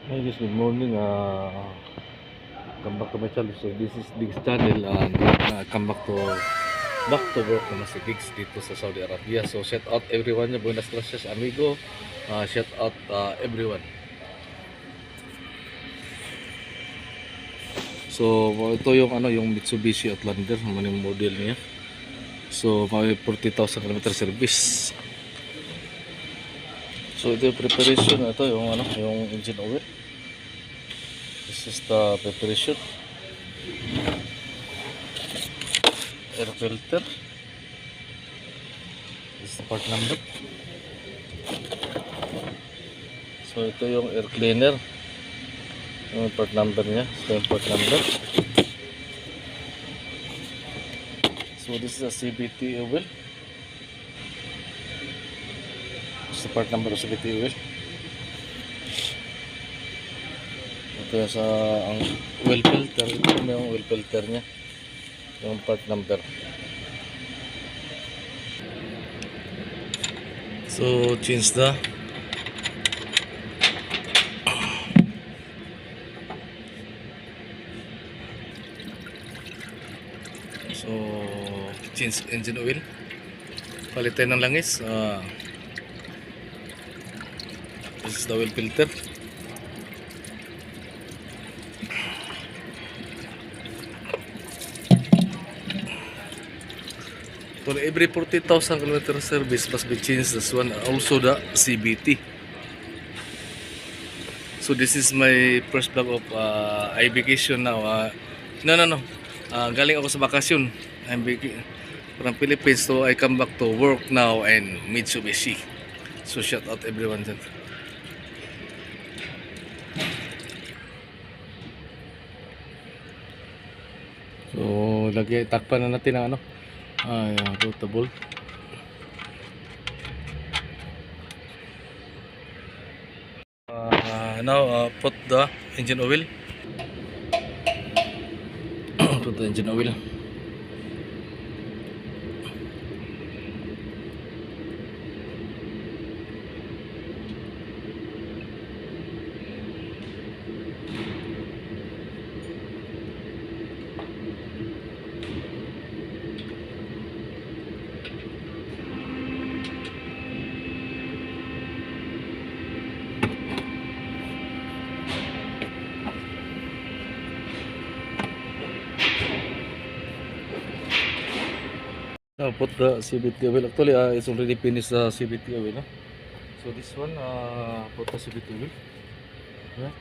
Hi guys, good morning. Come back to my channel. So this is Diggs channel and come back to work naman si Diggs dito sa Saudi Arabia. So shout out everyone niya. Buenas noches amigo. Shout out everyone. So ito yung yung Mitsubishi Outlander, naman yung model niya. So may 40,000 km service. So ito yung preparation, ito yung engine oil. This is the preparation. Air filter. This is the part number. So ito yung air cleaner. Yung part number niya. So yung part number. So this is a CVT oil. This is the part number of CVT oil. Ito sa ang oil filter. Ito yung oil filter niya. Yung part number. So change the change engine oil, palitan ng langis. This is the oil filter. For every 40,000 km service must be changed this one, also the CVT. So this is my first vlog of I vacation now. No. Galing ako sa bakasyon. I'm from Philippines, so I come back to work now and Mitsubishi. So shout out everyone dyan. So lagi takpan na natin ang rotable. Now put the engine oil. Put the engine oil. Now put the CVT oil. Actually, it's already finished the CVT oil. So this one, put the CVT oil. Yeah.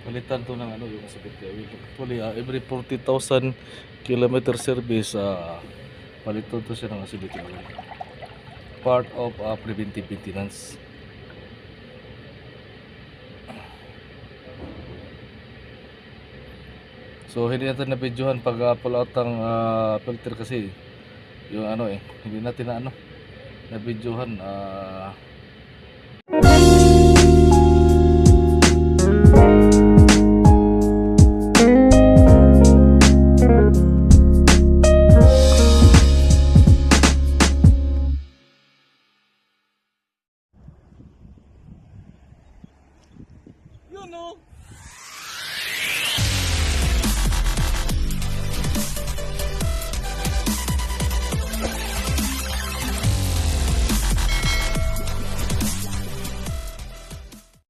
Palitan to ng yung CVT oil. Actually, every 40,000 km service, palitan to siya ng CVT oil. Part of preventive maintenance. So hindi natin na-videohan pag pull out ang filter kasi yung hindi natin na na-videohan.